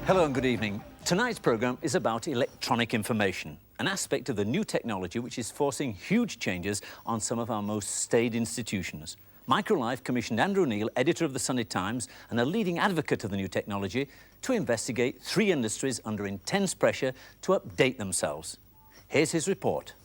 Hello and good evening. Tonight's programme is about electronic information, an aspect of the new technology which is forcing huge changes on some of our most staid institutions. Microlife commissioned Andrew Neil, editor of the Sunday Times and a leading advocate of the new technology, to investigate three industries under intense pressure to update themselves. Here's his report.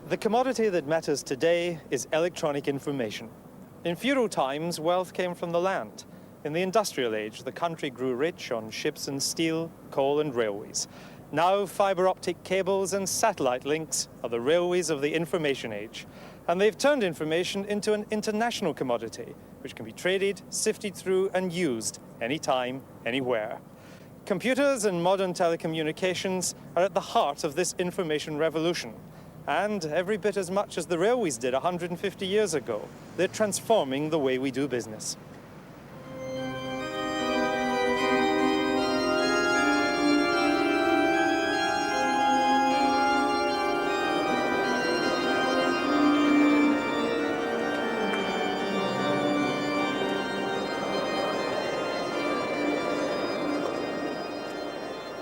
The commodity that matters today is electronic information. In feudal times, wealth came from the land. In the industrial age, the country grew rich on ships and steel, coal and railways. Now, fiber optic cables and satellite links are the railways of the information age. And they've turned information into an international commodity, which can be traded, sifted through and used anytime, anywhere. Computers and modern telecommunications are at the heart of this information revolution. And every bit as much as the railways did 150 years ago, they're transforming the way we do business.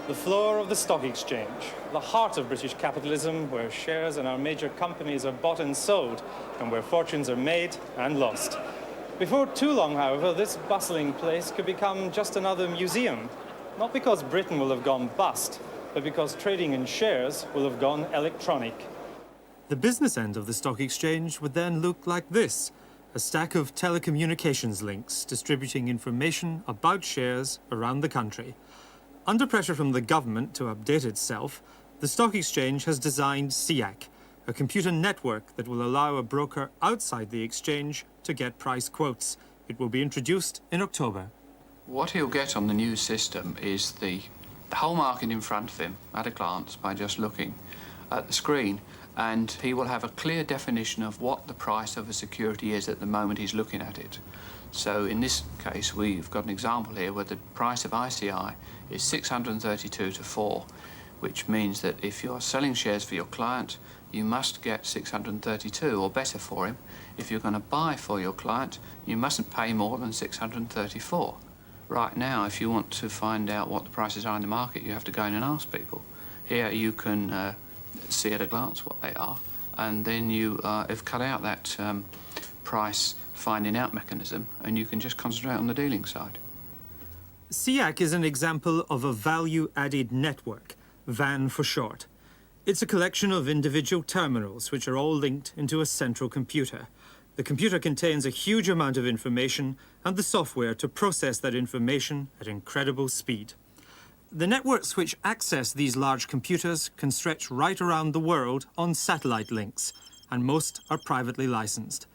The floor of the stock exchange, the heart of British capitalism, where shares in our major companies are bought and sold, and where fortunes are made and lost. Before too long, however, this bustling place could become just another museum, not because Britain will have gone bust, but because trading in shares will have gone electronic. The business end of the stock exchange would then look like this: a stack of telecommunications links distributing information about shares around the country. Under pressure from the government to update itself, the stock exchange has designed SEAC, a computer network that will allow a broker outside the exchange to get price quotes. It will be introduced in October. What he'll get on the new system is the whole market in front of him at a glance by just looking at the screen, and he will have a clear definition of what the price of a security is at the moment he's looking at it. So in this case, we've got an example here where the price of ICI is 632 to 4, which means that if you're selling shares for your client, you must get 632 or better for him. If you're going to buy for your client, you mustn't pay more than 634. Right now, if you want to find out what the prices are in the market, you have to go in and ask people. Here you can see at a glance what they are, and then you have cut out that price finding out mechanism, and you can just concentrate on the dealing side. SEAC is an example of a value-added network, VAN for short. It's a collection of individual terminals which are all linked into a central computer. The computer contains a huge amount of information and the software to process that information at incredible speed. The networks which access these large computers can stretch right around the world on satellite links, and most are privately licensed.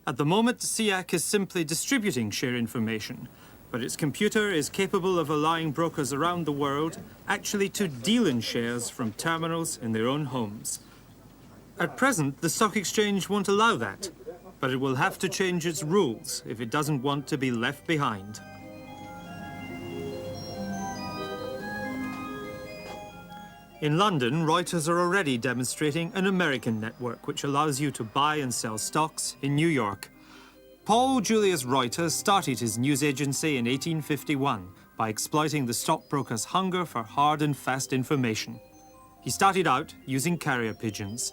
At the moment, SEAC is simply distributing share information, but its computer is capable of allowing brokers around the world actually to deal in shares from terminals in their own homes. At present, the stock exchange won't allow that, but it will have to change its rules if it doesn't want to be left behind. In London, Reuters are already demonstrating an American network which allows you to buy and sell stocks in New York. Paul Julius Reuters started his news agency in 1851 by exploiting the stockbroker's hunger for hard and fast information. He started out using carrier pigeons.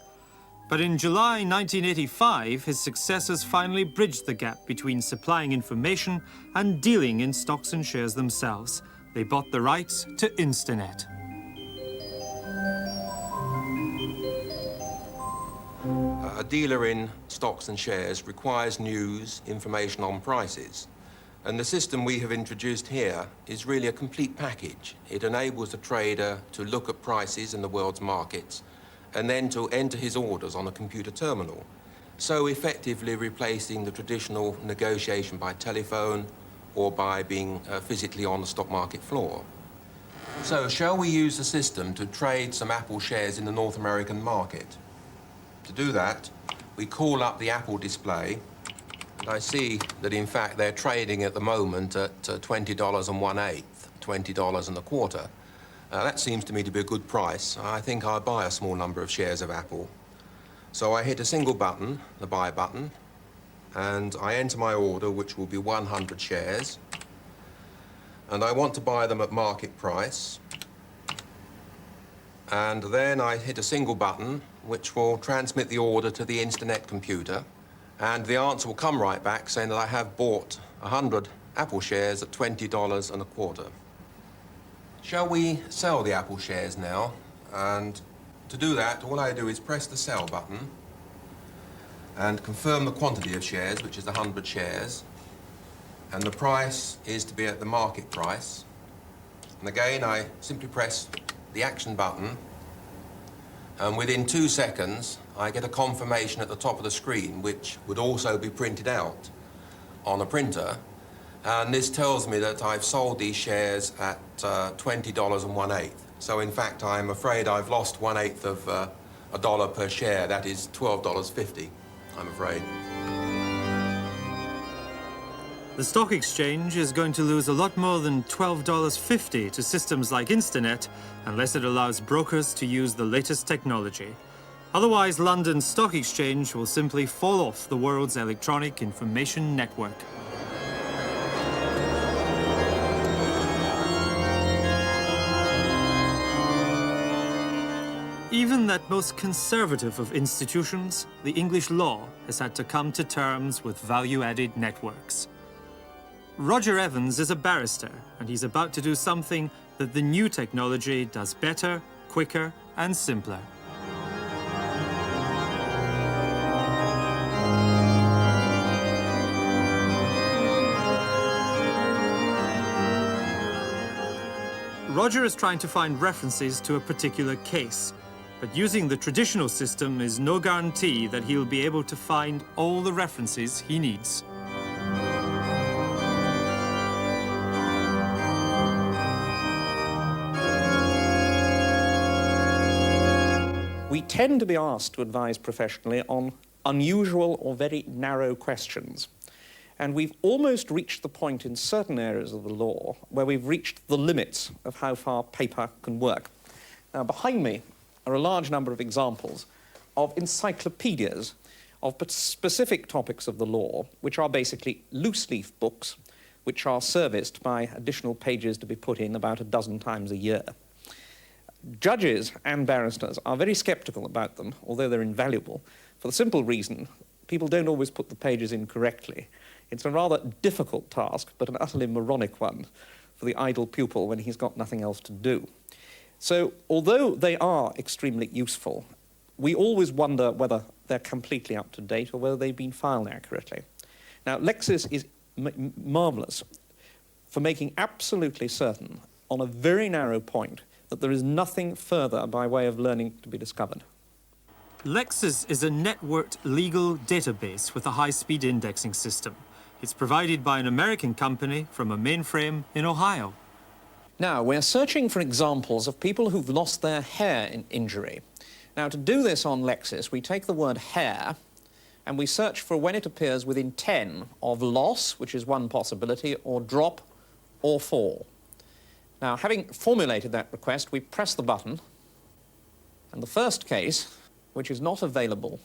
But in July 1985, his successors finally bridged the gap between supplying information and dealing in stocks and shares themselves. They bought the rights to Instinet. A dealer in stocks and shares requires news, information on prices. And the system we have introduced here is really a complete package. It enables the trader to look at prices in the world's markets and then to enter his orders on a computer terminal, so effectively replacing the traditional negotiation by telephone or by being physically on the stock market floor. So, shall we use the system to trade some Apple shares in the North American market? To do that, we call up the Apple display, and I see that, in fact, they're trading at the moment at $20.18, $20.25. That seems to me to be a good price. I think I'll buy a small number of shares of Apple. So I hit a single button, the buy button, and I enter my order, which will be 100 shares. And I want to buy them at market price. And then I hit a single button, which will transmit the order to the Internet computer. And the answer will come right back saying that I have bought 100 Apple shares at $20.25. Shall we sell the Apple shares now? And to do that, all I do is press the sell button and confirm the quantity of shares, which is 100 shares. And the price is to be at the market price. And again, I simply press the action button, and within 2 seconds, I get a confirmation at the top of the screen, which would also be printed out on a printer. And this tells me that I've sold these shares at $20.18. So in fact, I'm afraid I've lost 1/8 of a dollar per share. That is $12.50, I'm afraid. The stock exchange is going to lose a lot more than $12.50 to systems like Instinet unless it allows brokers to use the latest technology. Otherwise, London's stock exchange will simply fall off the world's electronic information network. Even that most conservative of institutions, the English law, has had to come to terms with value-added networks. Roger Evans is a barrister, and he's about to do something that the new technology does better, quicker, and simpler. Roger is trying to find references to a particular case, but using the traditional system is no guarantee that he'll be able to find all the references he needs. We tend to be asked to advise professionally on unusual or very narrow questions. And we've almost reached the point in certain areas of the law where we've reached the limits of how far paper can work. Now, behind me are a large number of examples of encyclopedias of specific topics of the law, which are basically loose-leaf books, which are serviced by additional pages to be put in about a dozen times a year. Judges and barristers are very sceptical about them, although they're invaluable, for the simple reason people don't always put the pages in correctly. It's a rather difficult task, but an utterly moronic one for the idle pupil when he's got nothing else to do. So, although they are extremely useful, we always wonder whether they're completely up to date or whether they've been filed accurately. Now, Lexis is marvelous for making absolutely certain, on a very narrow point, that there is nothing further by way of learning to be discovered. Lexis is a networked legal database with a high-speed indexing system. It's provided by an American company from a mainframe in Ohio. Now, we're searching for examples of people who've lost their hair in injury. Now, to do this on Lexis, we take the word hair and we search for when it appears within 10 of loss, which is one possibility, or drop, or fall. Now, having formulated that request, we press the button, and the first case, which is not available,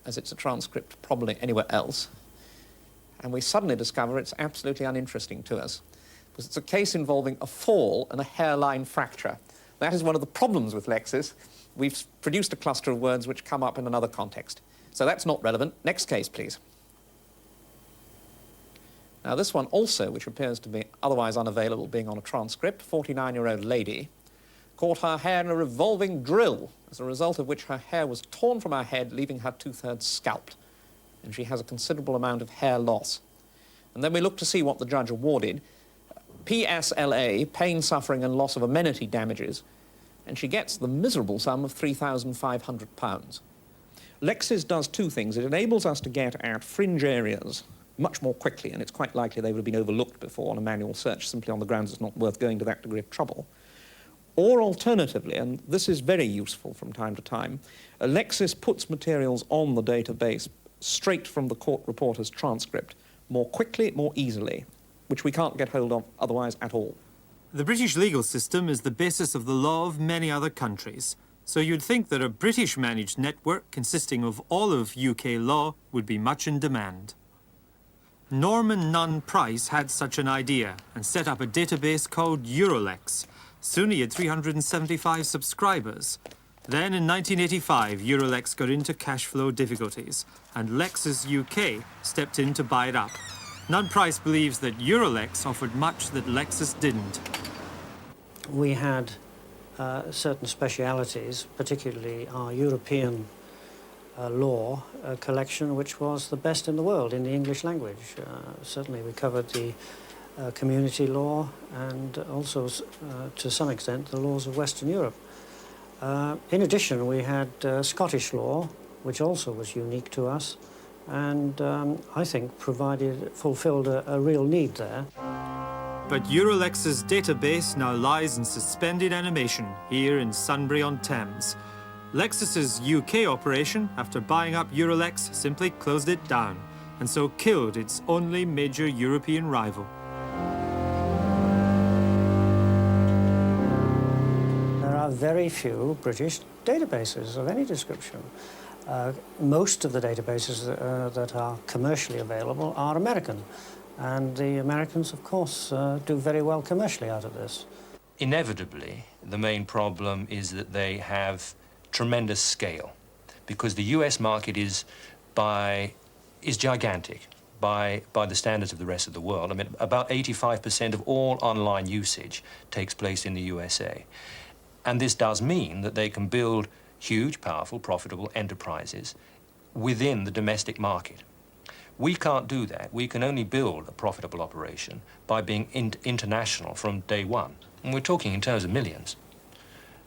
as it's a transcript probably anywhere else, and we suddenly discover it's absolutely uninteresting to us, because it's a case involving a fall and a hairline fracture. That is one of the problems with Lexis. We've produced a cluster of words which come up in another context. So that's not relevant. Next case, please. Now, this one also, which appears to be otherwise unavailable, being on a transcript, 49-year-old lady, caught her hair in a revolving drill, as a result of which her hair was torn from her head, leaving her 2/3 scalped. And she has a considerable amount of hair loss. And then we look to see what the judge awarded. PSLA, pain, suffering and loss of amenity damages, and she gets the miserable sum of £3,500. Lexis does two things. It enables us to get at fringe areas much more quickly, and it's quite likely they would have been overlooked before on a manual search, simply on the grounds it's not worth going to that degree of trouble. Or alternatively, and this is very useful from time to time, Lexis puts materials on the database straight from the court reporter's transcript, more quickly, more easily, which we can't get hold of otherwise at all. The British legal system is the basis of the law of many other countries, so you'd think that a British-managed network consisting of all of UK law would be much in demand. Norman Nunn Price had such an idea and set up a database called Eurolex. Soon he had 375 subscribers. Then in 1985, Eurolex got into cash flow difficulties, and Lexis UK stepped in to buy it up. Nunn Price believes that Eurolex offered much that Lexis didn't. We had certain specialities, particularly our European law collection, which was the best in the world in the English language. Certainly we covered the community law and also, to some extent, the laws of Western Europe. In addition, we had Scottish law, which also was unique to us, and I think fulfilled a real need there. But Eurolex's database now lies in suspended animation here in Sunbury-on-Thames. Lexis's UK operation, after buying up Eurolex, simply closed it down, and so killed its only major European rival. There are very few British databases of any description. Most of the databases that are commercially available are American, and the Americans, of course, do very well commercially out of this. Inevitably, the main problem is that they have tremendous scale, because the US market is gigantic by the standards of the rest of the world. I mean, about 85% of all online usage takes place in the USA. And this does mean that they can build huge, powerful, profitable enterprises within the domestic market. We can't do that. We can only build a profitable operation by being international from day one. And we're talking in terms of millions.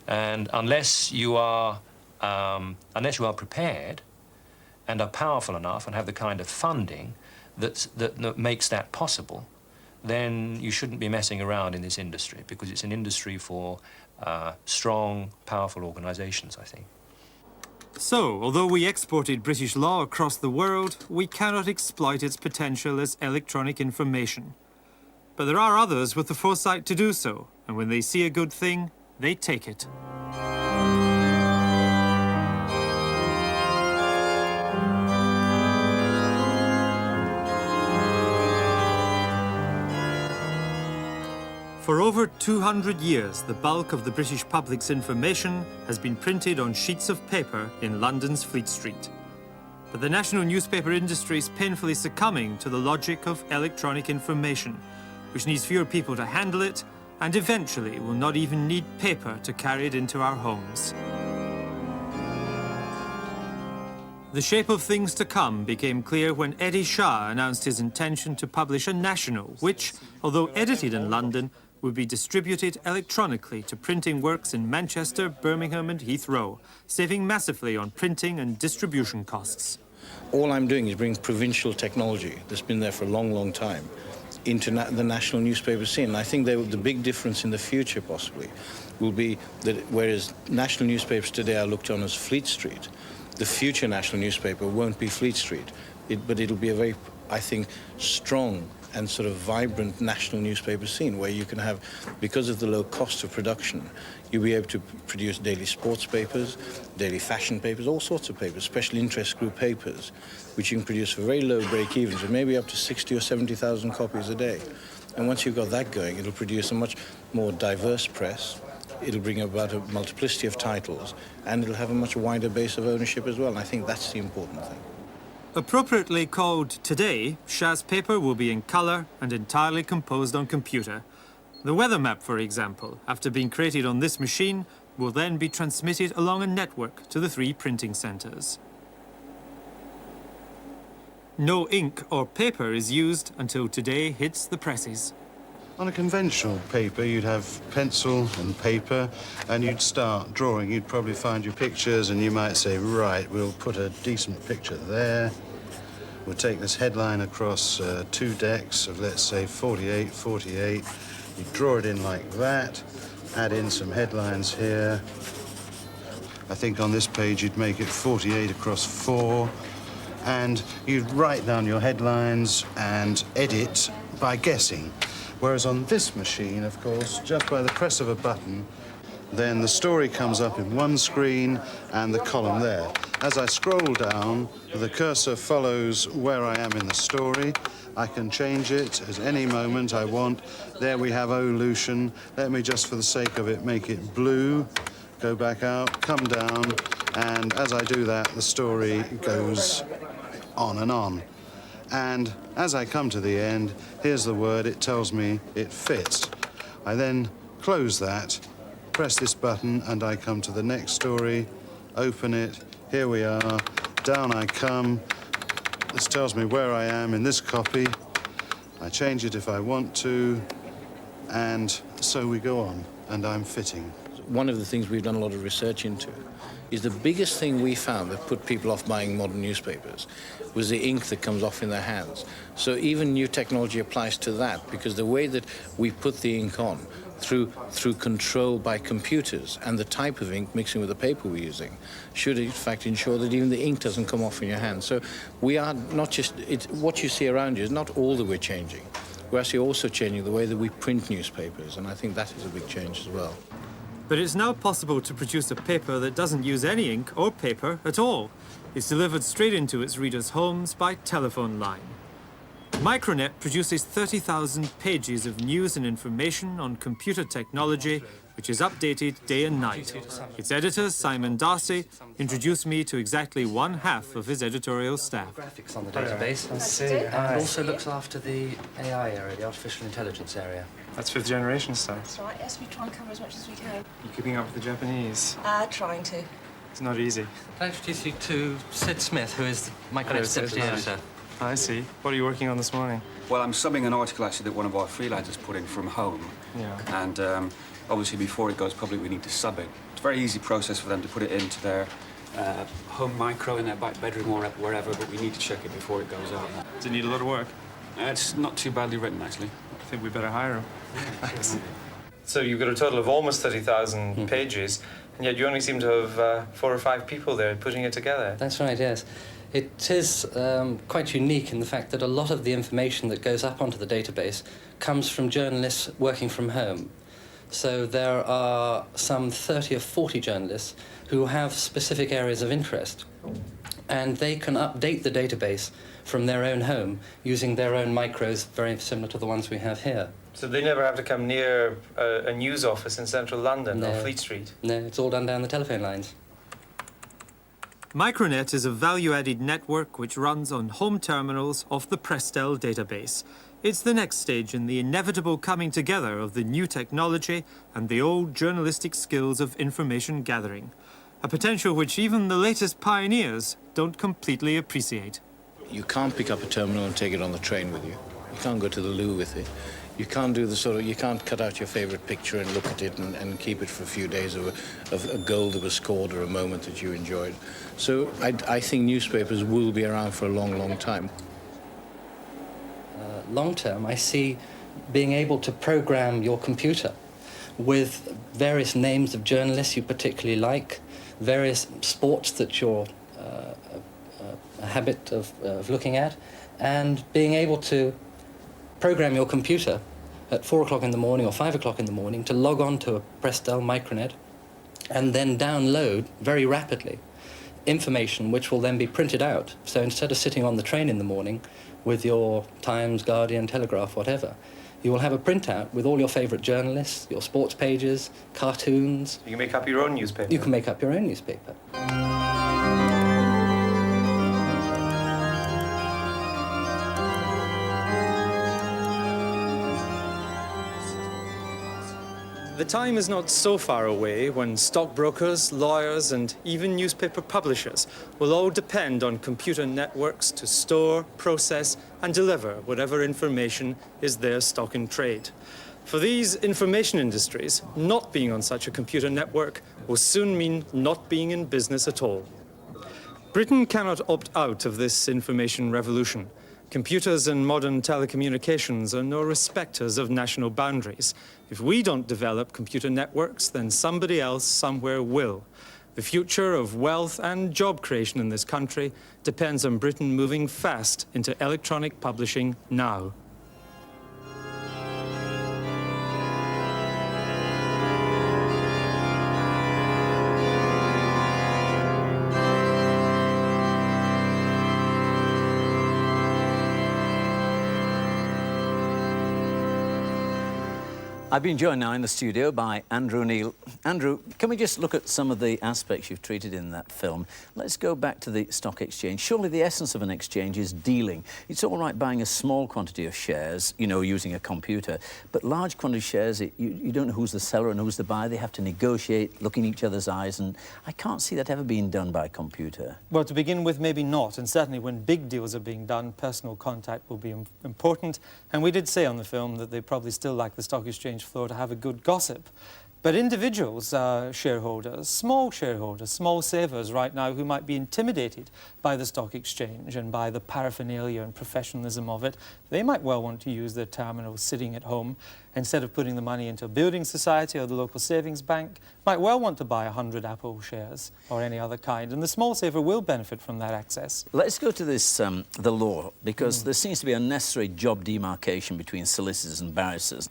And unless you are prepared and are powerful enough and have the kind of funding that makes that possible, then you shouldn't be messing around in this industry, because it's an industry for strong, powerful organizations, I think. So, although we exported British law across the world, we cannot exploit its potential as electronic information. But there are others with the foresight to do so, and when they see a good thing, they take it. For over 200 years, the bulk of the British public's information has been printed on sheets of paper in London's Fleet Street. But the national newspaper industry is painfully succumbing to the logic of electronic information, which needs fewer people to handle it, and eventually will not even need paper to carry it into our homes. The shape of things to come became clear when Eddie Shah announced his intention to publish a national, which, although edited in London, would be distributed electronically to printing works in Manchester, Birmingham and Heathrow, saving massively on printing and distribution costs. All I'm doing is bring provincial technology that's been there for a long, long time into the national newspaper scene. And I think the big difference in the future, possibly, will be that whereas national newspapers today are looked on as Fleet Street, the future national newspaper won't be Fleet Street, but it'll be a very, I think, strong and sort of vibrant national newspaper scene where you can have, because of the low cost of production, you'll be able to produce daily sports papers, daily fashion papers, all sorts of papers, special interest group papers, which you can produce for very low break-evens, maybe up to 60 or 70,000 copies a day. And once you've got that going, it'll produce a much more diverse press, it'll bring about a multiplicity of titles, and it'll have a much wider base of ownership as well, and I think that's the important thing. Appropriately called Today, Shah's paper will be in colour and entirely composed on computer. The weather map, for example, after being created on this machine, will then be transmitted along a network to the 3 printing centres. No ink or paper is used until Today hits the presses. On a conventional paper, you'd have pencil and paper, and you'd start drawing. You'd probably find your pictures, and you might say, right, we'll put a decent picture there. We'll take this headline across 2 decks of, let's say, 48, 48. You draw it in like that, add in some headlines here. I think on this page you'd make it 48 across 4. And you'd write down your headlines and edit by guessing. Whereas on this machine, of course, just by the press of a button, then the story comes up in one screen and the column there. As I scroll down, the cursor follows where I am in the story. I can change it at any moment I want. There we have Olution. Let me just, for the sake of it, make it blue. Go back out, come down, and as I do that, the story goes on and on. And as I come to the end, here's the word, it tells me it fits. I then close that, press this button, and I come to the next story, open it, here we are, down I come. This tells me where I am in this copy. I change it if I want to, and so we go on, and I'm fitting. One of the things we've done a lot of research into is the biggest thing we found that put people off buying modern newspapers was the ink that comes off in their hands. So even new technology applies to that, because the way that we put the ink on through control by computers and the type of ink mixing with the paper we're using should in fact ensure that even the ink doesn't come off in your hands. So we are not just, what you see around you is not all that we're changing. We're actually also changing the way that we print newspapers, and I think that is a big change as well. But it's now possible to produce a paper that doesn't use any ink or paper at all. It's delivered straight into its readers' homes by telephone line. Micronet produces 30,000 pages of news and information on computer technology, which is updated day and night. Its editor, Simon Darcy, introduced me to exactly one half of his editorial staff. Graphics on the database. And also looks after the AI area, the artificial intelligence area. That's 5th generation stuff. That's right, yes, we try and cover as much as we can. You're keeping up with the Japanese? Trying to. It's not easy. Can I introduce you to Sid Smith, who is Micronet's deputy editor? I see. What are you working on this morning? Well, I'm subbing an article, actually, that one of our freelancers put in from home. Yeah. And obviously, before it goes public, we need to sub it. It's a very easy process for them to put it into their home micro in their back bedroom or wherever, but we need to check it before it goes out. Does it need a lot of work? It's not too badly written, actually. I think we better hire him. So you've got a total of almost 30,000 pages, and yet you only seem to have 4 or 5 people there putting it together. That's right, yes. It is quite unique in the fact that a lot of the information that goes up onto the database comes from journalists working from home. So there are some 30 or 40 journalists who have specific areas of interest, and they can update the database from their own home using their own micros, very similar to the ones we have here. So they never have to come near a news office in central London or Fleet Street? No, it's all done down the telephone lines. Micronet is a value-added network which runs on home terminals of the Prestel database. It's the next stage in the inevitable coming together of the new technology and the old journalistic skills of information gathering, a potential which even the latest pioneers don't completely appreciate. You can't pick up a terminal and take it on the train with you. You can't go to the loo with it. You can't do the sort of, you can't cut out your favorite picture and look at it and keep it for a few days of a goal that was scored or a moment that you enjoyed. So I think newspapers will be around for a long, long time. Long term, I see being able to program your computer with various names of journalists you particularly like, various sports that you're a habit of looking at, and being able to program your computer at 4 o'clock in the morning or 5 o'clock in the morning to log on to a Prestel Micronet and then download very rapidly information which will then be printed out. So instead of sitting on the train in the morning with your Times, Guardian, Telegraph, whatever, you will have a printout with all your favourite journalists, your sports pages, cartoons. You can make up your own newspaper? You can make up your own newspaper. The time is not so far away when stockbrokers, lawyers, and even newspaper publishers will all depend on computer networks to store, process, and deliver whatever information is their stock in trade. For these information industries, not being on such a computer network will soon mean not being in business at all. Britain cannot opt out of this information revolution. Computers and modern telecommunications are no respecters of national boundaries. If we don't develop computer networks, then somebody else somewhere will. The future of wealth and job creation in this country depends on Britain moving fast into electronic publishing now. I've been joined now in the studio by Andrew Neil. Andrew, can we just look at some of the aspects you've treated in that film? Let's go back to the stock exchange. Surely the essence of an exchange is dealing. It's all right buying a small quantity of shares, you know, using a computer, but large quantity of shares, you don't know who's the seller and who's the buyer. They have to negotiate, look in each other's eyes, and I can't see that ever being done by a computer. Well, to begin with, maybe not, and certainly when big deals are being done, personal contact will be important, and we did say on the film that they probably still like the stock exchange floor to have a good gossip. But individuals, shareholders, small savers right now who might be intimidated by the stock exchange and by the paraphernalia and professionalism of it, they might well want to use their terminals sitting at home instead of putting the money into a building society or the local savings bank, might well want to buy 100 Apple shares or any other kind. And the small saver will benefit from that access. Let's go to this, the law, because there seems to be a necessary job demarcation between solicitors and barristers.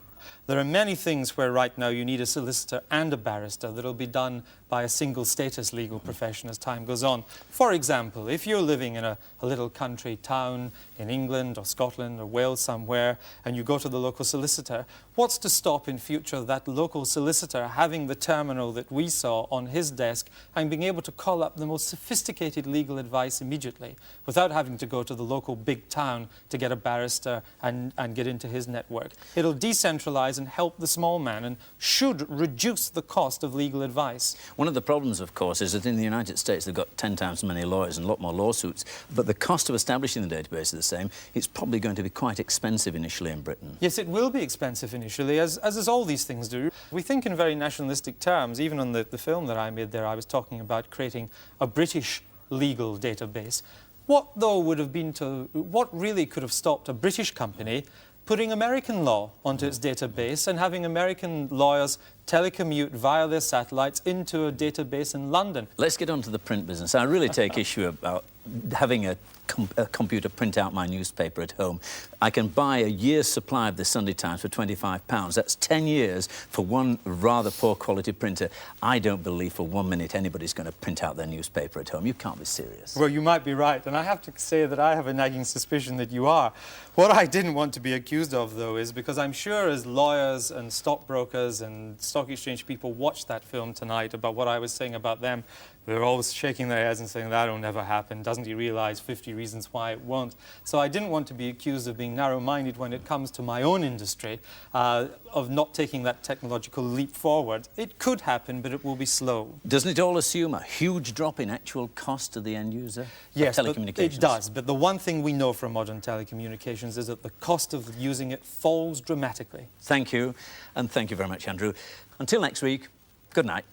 There are many things where right now you need a solicitor and a barrister that'll be done by a single status legal profession as time goes on. For example, if you're living in a little country town in England or Scotland or Wales somewhere and you go to the local solicitor, what's to stop in future that local solicitor having the terminal that we saw on his desk and being able to call up the most sophisticated legal advice immediately without having to go to the local big town to get a barrister and get into his network? It'll decentralize and help the small man and should reduce the cost of legal advice. One of the problems, of course, is that in the United States they've got 10 times as many lawyers and a lot more lawsuits, but the cost of establishing the database is the same. It's probably going to be quite expensive initially in Britain. Yes, it will be expensive initially, as all these things do. We think in very nationalistic terms. Even on the film that I made there, I was talking about creating a British legal database. What, though, what really could have stopped a British company putting American law onto its database and having American lawyers telecommute via their satellites into a database in London? Let's get on to the print business. I really take issue about having a computer print out my newspaper at home. I can buy a year's supply of the Sunday Times for £25. That's 10 years for one rather poor quality printer. I don't believe for 1 minute anybody's going to print out their newspaper at home. You can't be serious. Well, you might be right, and I have to say that I have a nagging suspicion that you are. What I didn't want to be accused of, though, is because I'm sure as lawyers and stockbrokers and stock exchange people watched that film tonight about what I was saying about them, they're always shaking their heads and saying, that'll never happen. Doesn't he realize 50 reasons why it won't? So I didn't want to be accused of being narrow-minded when it comes to my own industry, of not taking that technological leap forward. It could happen, but it will be slow. Doesn't it all assume a huge drop in actual cost to the end user? Yes, telecommunications? It does. But the one thing we know from modern telecommunications is that the cost of using it falls dramatically. Thank you, and thank you very much, Andrew. Until next week, good night.